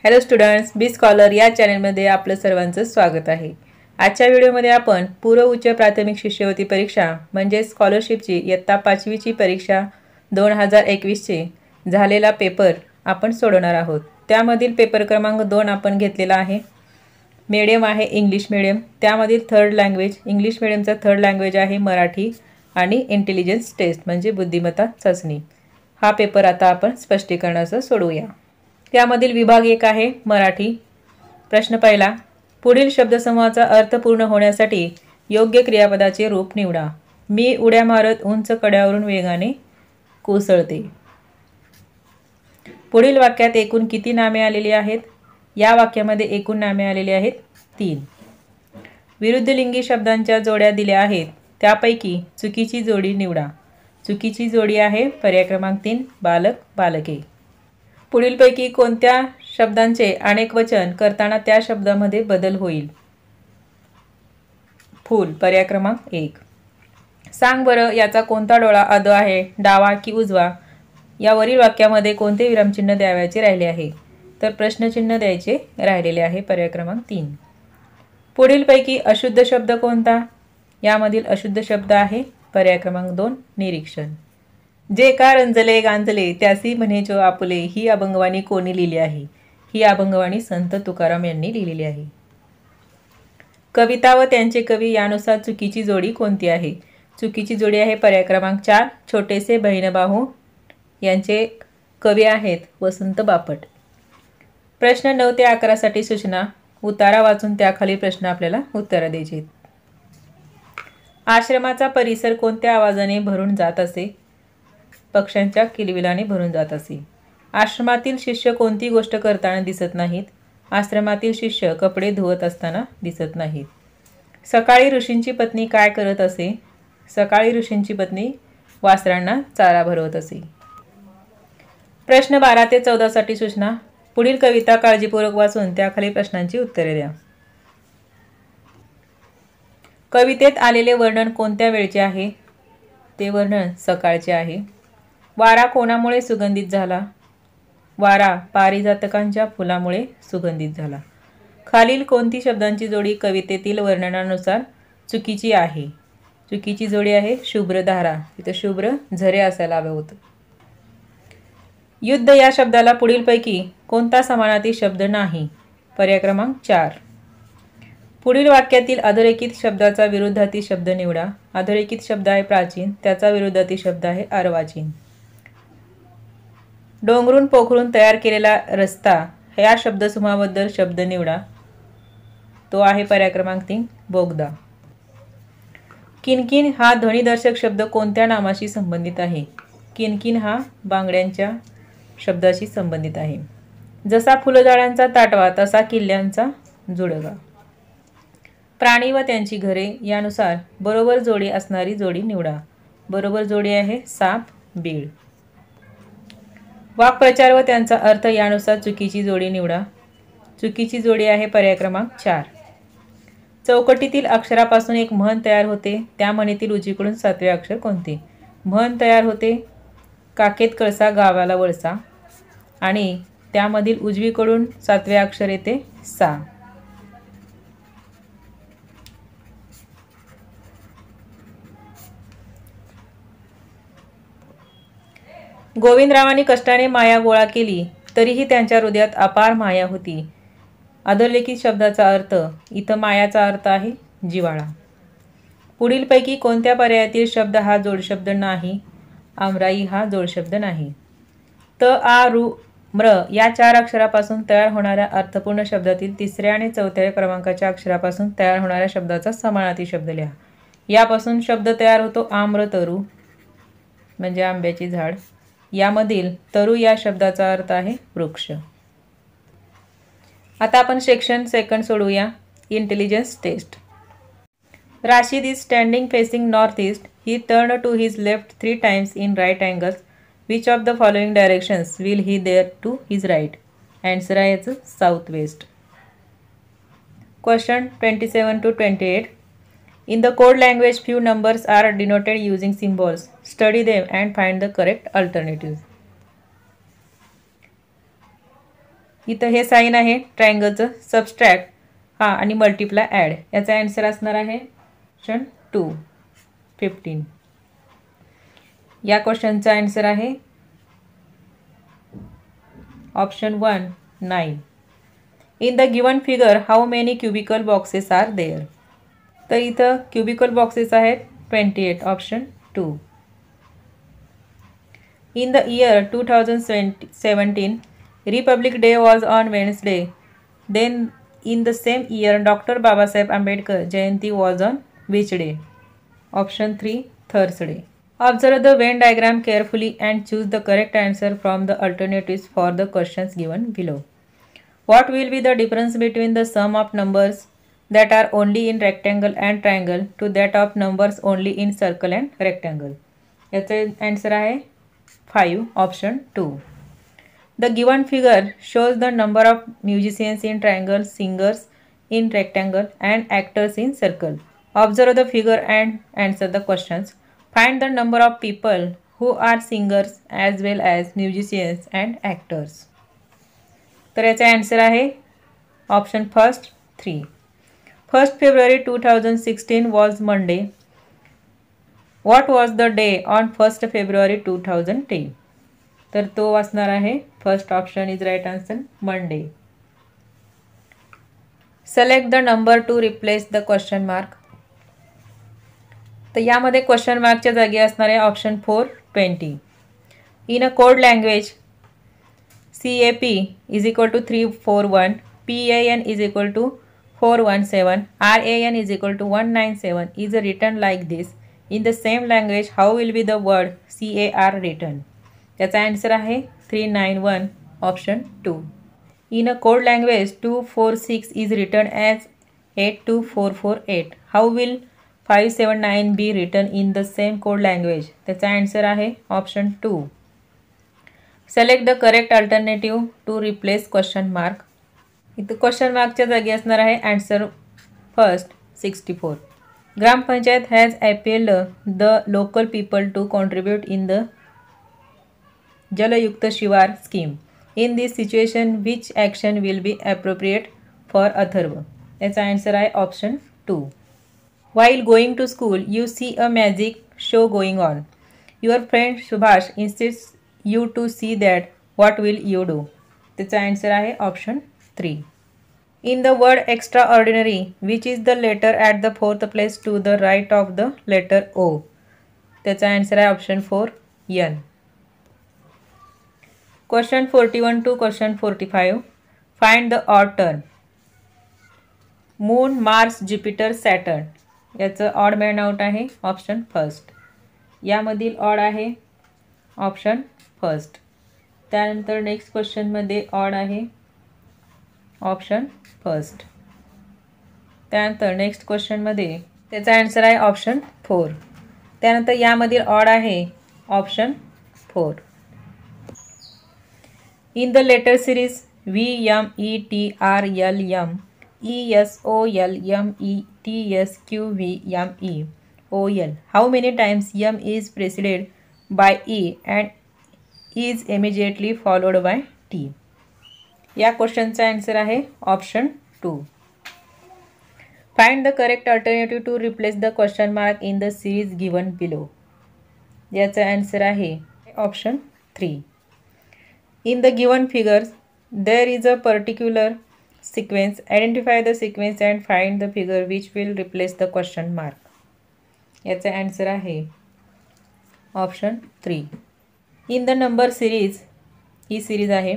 Hello students, बी scholar या चॅनलमध्ये आपलं सर्वांचं स्वागत आहे। आजच्या व्हिडिओमध्ये आपण पूर्व उच्च प्राथमिक शिष्यवृत्ती परीक्षा म्हणजे स्कॉलरशिपची इयत्ता 5वी ची परीक्षा 2021 चे झालेला पेपर आपण सोडवणार आहोत। त्यामधील पेपर क्रमांक 2 आपण घेतलेला आहे। मीडियम आहे इंग्लिश मीडियम, त्यामधील थर्ड लँग्वेज इंग्लिश मीडियमचा थर्ड लँग्वेज आहे मराठी आणि इंटेलिजन्स टेस्ट म्हणजे बुद्धिमत्ता चाचणी। हा पेपर आता आपण स्पष्टीकरणासह सोडवूया। त्यामधील विभाग 1 आहे मराठी। प्रश्न पहिला, पुढील शब्दसमूहाचा अर्थ पूर्ण होण्यासाठी योग्य क्रियापदाचे रूप निवडा। मी उड्या मारत उंच कड्यावरून वेगाने कोसळते। पुढील वाक्यात एकूण किती नामे आलेली आहेत? या वाक्यामध्ये एकूण नामे आलेली आहेत 3। विरुद्धलिंगी शब्दांच्या जोड्या दिल्या आहेत, त्यापैकी चुकीची जोडी निवडा। चुकीची जोडी आहे पर्याय क्रमांक 3 बालक बालके। पुढीलपैकी कोणत्या शब्दांचे अनेक वचन करताना त्या शब्दामध्ये बदल होईल? फूल पर्याय क्रमांक 1। सांग बरं याचा कोणता डोळा अध आहे, डावा की उजवा? यावरील वाक्यामध्ये कोणते विरामचिन्ह द्यावयाचे राहिले आहे? तर प्रश्नचिन्ह द्यायचे राहिलेले आहे पर्याय क्रमांक 3। पुढीलपैकी अशुद्ध शब्द कोणता? यामधील अशुद्ध शब्द आहे पर्याय क्रमांक 2 निरीक्षण। जे का रंजले गांजले त्यासी म्हणे जो आपुले ही अभंगवाणी कोणी लिहिली आहे? ही अभंगवाणी संत तुकाराम यांनी लिहिलेली आहे। कविता व त्यांचे कवी यानुसार चुकीची जोडी कोणती आहे? चुकीची जोडी आहे पर्याय क्रमांक 4 छोटेसे बहिणभाऊ। यांचे कवी आहेत वसंत बापट। प्रश्न 9 ते 11 साठी सूचना। उतारा वाचून त्याखाली प्रश्न आपल्याला उत्तर द्यायचे। आश्रमाचा परिसर कोणत्या आवाजाने भरून जात असे? पक्ष्यांच्या किलबिलाने भरून जात असे। आश्रमातील शिष्य कोणती गोष्ट करताना दिसत नाहीत? आश्रमातील शिष्य कपडे धुवत असताना दिसत नाहीत। सकाळी ऋषींची पत्नी काय करत असे? सकाळी ऋषींची पत्नी वासरांना चारा भरवत असे। प्रश्न 12 ते 14 साठी सूचना। पुढील कविता काळजीपूर्वक वाचून त्याखाली प्रश्नांची उत्तरे द्या। कवितेत आलेले वर्णन कोणत्या वेळचे आहे? ते वर्णन सकाळचे आहे। वारा कोणामुळे सुगंधित झाला? वारा पारिजातकांच्या फुलामुळे सुगंधित झाला। खालील कोणती शब्दांची जोडी कवितेतील वर्णनानुसार चुकीची आहे? चुकीची जोडी आहे शुभ्र धारा, इथे शुभ्र झरे असायला हवे होते। युद्ध या शब्दाला पुढीलपैकी कोणता समानार्थी शब्द नाही? पर्याय क्रमांक 4। पुढील वाक्यातील अधोरेखित शब्दाचा विरुद्धार्थी शब्द निवडा। अधोरेखित शब्द आहे प्राचीन, त्याचा विरुद्धार्थी शब्द आहे अर्वाचीन। डोंगरून पोखरून तयार केलेला रस्ता या शब्दसमूहाबद्दल शब्द निवडा। तो आहे पर्याय क्रमांक 3 बोगदा। किनकिन हा ध्वनिदर्शक शब्द कोणत्या नामाशी संबंधित आहे? किनकिन हा बांगड्यांच्या शब्दाशी संबंधित आहे। जसा फुलझाडांचा ताटवा तसा किल्ल्यांचा जुडगा। प्राणी व त्यांची घरे यानुसार बरोबर जोडी असणारी जोडी निवडा। बरोबर जोडी आहे साप बीळ। वाक्प्रचार व त्यांचा अर्थ यानुसार चुकीची जोडी निवडा। चुकीची जोडी आहे पर्याय क्रमांक 4। चौकटीतील अक्षरापासून एक म्हण तयार होते, त्या म्हणीतील उजवीकडून 7वे अक्षर कोणते? म्हण तयार होते काकेत कळसा गावाला वळसा आणि त्यामधील उजवीकडून 7वे अक्षर येते सा। गोविंदरावांनी कष्टाने माया गोळा केली तरीही त्यांच्या हृदयात अपार माया होती। अधोरेखित शब्दाचा अर्थ इथं मायाचा अर्थ आहे जिव्हाळा। पुढीलपैकी कोणत्या पर्यायातील शब्द हा जोडशब्द नाही? आमराई हा जोडशब्द नाही। त आ रु म्र या 4 अक्षरापासून तयार होणाऱ्या अर्थपूर्ण शब्दातील 3ऱ्या आणि 4थ्या क्रमांकाच्या अक्षरापासून तयार होणाऱ्या शब्दाचा समानार्थी शब्द लिहा। यापासून शब्द तयार होतो आम्रतरू म्हणजे आंब्याचे झाड। यामधील तरु या शब्दाचा अर्थ आहे वृक्ष। आता आपण सेक्शन 2 सोडवूया। Intelligence test. Rashid is standing facing north east. He turn to his left 3 times in right angles. Which of the following directions will he there to his right? Answer आहे याचं south west. Question 27 to 28. In the code language, few numbers are denoted using symbols. Study them and find the correct alternatives. इथं हे sign आहे ट्रायंगलचं, subtract हा आणि multiply add. याचा answer असणार आहे ऑप्शन 2 15. या क्वेश्चनचा आन्सर आहे option 1 9. In the given figure how many cubical boxes are there. तर इथं क्युबिकल बॉक्सेस आहेत 28, option 2. In the year 2017, Republic Day was on Wednesday. Then in the same year, Dr. Babasaheb Ambedkar Jayanti was on which day? Option 3, Thursday. Observe the Venn diagram carefully and choose the correct answer from the alternatives for the questions given below. What will be the difference between the sum of numbers that are only in rectangle and triangle to that of numbers only in circle and rectangle? याचा answer आहे 5, option 2. The given figure shows the number of musicians in triangle, singers in rectangle and actors in circle. Observe the figure and answer the questions. Find the number of people who are singers as well as musicians and actors. तर याचा answer आहे option first 3. 1st February 2016 was Monday. What was the day on 1st February 2010? तर तो असणार आहे first option is right answer Monday. Select the number to replace the question mark. तर यामध्ये question मार्कच्या जागी असणार आहे option 4 20. In a code language CAP is equal to 341, PAN is equal to 417, RAN is equal to 197 is written like this. In the same language, how will be the word CAR written? त्याचा answer आहे 391, option 2. In a code language, 246 is written as 82448. How will 579 be written in the same code language? त्याचा answer आहे option 2. Select the correct alternative to replace question mark. इथं question मार्कच्या जागी असणार आहे answer first 64. Gram Panchayat has appealed the local people to contribute in the Jal Yukta Shivar scheme. In this situation, which action will be appropriate for Atharva? याचा answer आहे option 2. While going to school, you see a magic show going on. Your friend Subhash insists you to see that. What will you do? त्याचा answer आहे option 3. In the word extraordinary, which is the letter at the 4th place to the right of the letter O? त्याचा answer आहे option 4 N. Question 41 to question 45. Find the odd term. Moon, Mars, Jupiter, Saturn. याचं odd man out आहे option first. यामधील odd आहे option first. त्यानंतर next क्वेश्चनमध्ये odd आहे option first. त्यानंतर नेक्स्ट क्वेश्चनमध्ये त्याचा आन्सर आहे ऑप्शन 4. त्यानंतर यामधील ऑड आहे option 4. In the letter series VMETRLM ESOLMETSQVMEOL, how many times M is preceded by E and is immediately followed by T? या क्वेश्चनचा आन्सर आहे option 2. Find the correct alternative to replace the question mark in the series given below. याचा answer आहे option 3. In the given figures there is a particular sequence. Identify the sequence and find the figure which will replace the question mark. याचा answer आहे option 3. In the number series he series आहे.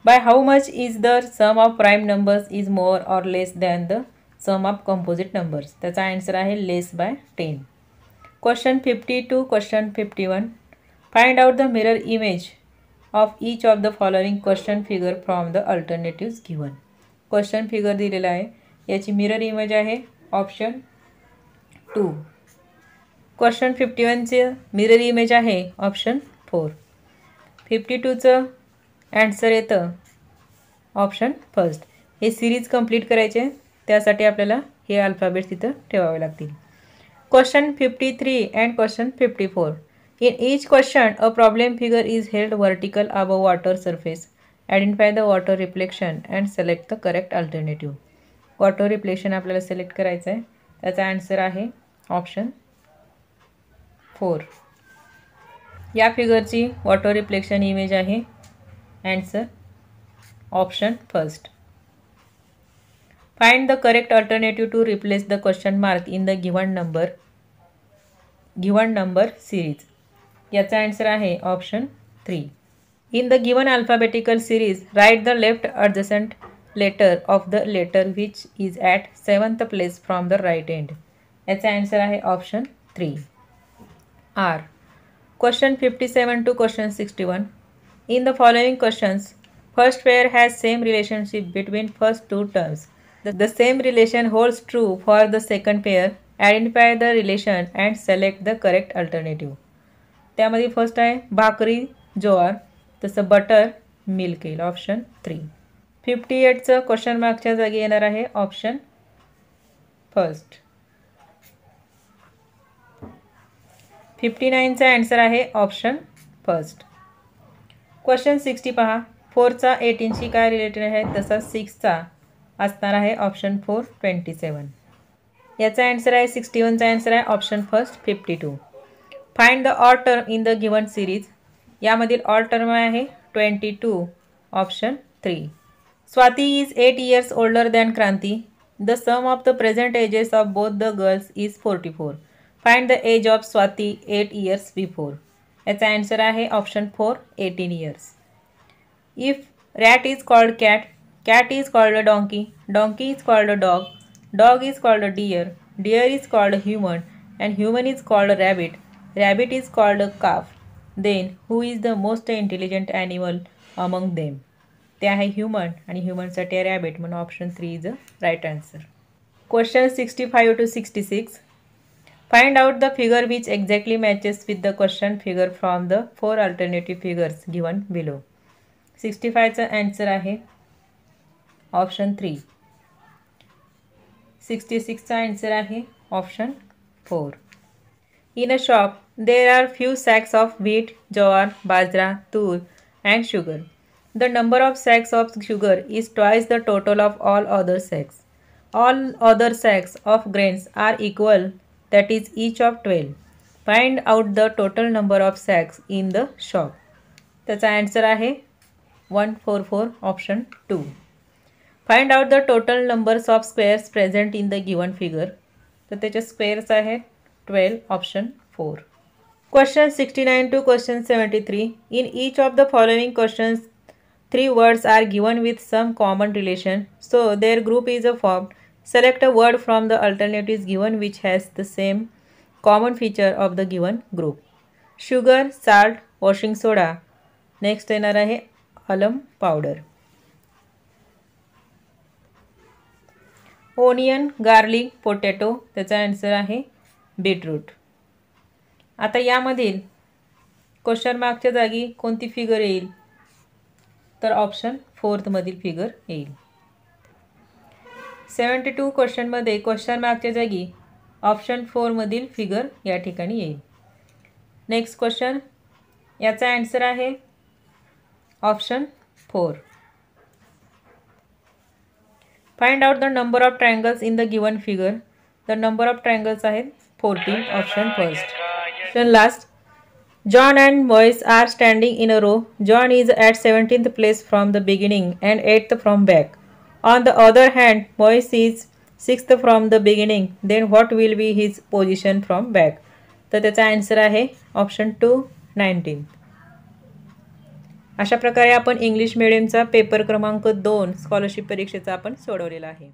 By how much is the sum of prime numbers is more or less than the sum of composite numbers? त्याचा answer आहे less by 10. Question 50 to question 51. Find out the mirror image of each of the following question figure from the alternatives given. Question figure दिलेला आहे. याची mirror image आहे option 2. Question 51चे mirror image आहे option 4. 52चं answer येतं option first. हे series complete करायचे त्यासाठी आपल्याला हे अल्फाबेट्स तिथं ठेवावे लागतील. Question 53 and question 54. In each question, a problem figure is held vertical above water surface. Identify the water reflection and select the correct alternative. Water reflection आपल्याला select करायचं आहे. त्याचा आन्सर आहे ऑप्शन 4. या फिगरची वॉटर रिफ्लेक्शन इमेज आहे. Answer option 1. Find the correct alternative to replace the question mark in the given number series. याचा answer आहे option 3. In the given alphabetical series write the left adjacent letter of the letter which is at 7th place from the right end. याचा answer आहे option 3. R. Question 57 to question 61. In the following questions, first pair has same relationship between first two terms. The same relation holds true for the second pair. Identify the relation and select the correct alternative. त्यामध्ये first आहे भाकरी ज्वार, तसं butter milk येईल option 3. 58चं question मार्कच्या जागी येणार आहे option 1. 59चा answer आहे ऑप्शन 1. क्वेश्चन 60 पहा. 4चा 18शी काय रिलेटेड आहे, तसा 6चा असणार आहे ऑप्शन 4 27. याचा आन्सर आहे 61चा आन्सर आहे option 1 52. Find the odd term in the given series. यामधील ऑड टर्म आहे 22 option 3. Swati is 8 years older than Kranti. The sum of the present ages of both the girls is 44. Find the age of Swati 8 years before. याचा answer आहे option 4 18 years. If rat is called cat, cat is called a donkey, donkey is called a dog, dog is called a deer, deer is called a human, and human is called a rabbit, rabbit is called a calf, then who is the most intelligent animal among them? ते आहे human आणि ह्युमनसाठी rabbit म्हणून option 3 is a right answer. Question 65 to 66. Find out the figure which exactly matches with the question figure from the 4 alternative figures given below. 65चा answer आहे option 3. 66चा answer आहे option 4. In a shop, there are few sacks of wheat, jowar, bajra, tur, and sugar. The number of sacks of sugar is twice the total of all other sacks. All other sacks of grains are equal, that is each of 12. Find out the total number of sacks in the shop. त्याचा answer आहे 144 option 2. Find out the total numbers of squares present in the given figure. तर त्याचे squares आहेत 12 option 4. Question 69 to question 73. In each of the following questions, 3 words are given with some common relation, so their group is formed. Select a word from the alternatives given which has the same common feature of the given group. Sugar, salt, washing soda. Next येणार आहे अलम powder. Onion, garlic, potato. त्याचा answer आहे beetroot. आता यामधील question मार्कच्या जागी कोणती फिगर येईल, तर ऑप्शन 4 मधील फिगर येईल. 72 क्वेश्चनमध्ये क्वेश्चन मार्कच्या जागी ऑप्शन 4 मधील फिगर या ठिकाणी येईल. नेक्स्ट क्वेश्चन, याचा आन्सर आहे option 4. Find out the number of triangles in the given figure. The number of triangles आहेत 40 option 1. Last, John and Moise are standing in a row. John is at 17th place from the beginning and 8th from back. On the other hand, Moise is 6th from the beginning. Then what will be his position from back? तर त्याचा answer आहे option 2 19. अशा प्रकारे आपण English मीडियमचा paper क्रमांक 2 scholarship परीक्षेचा आपण सोडवलेला आहे.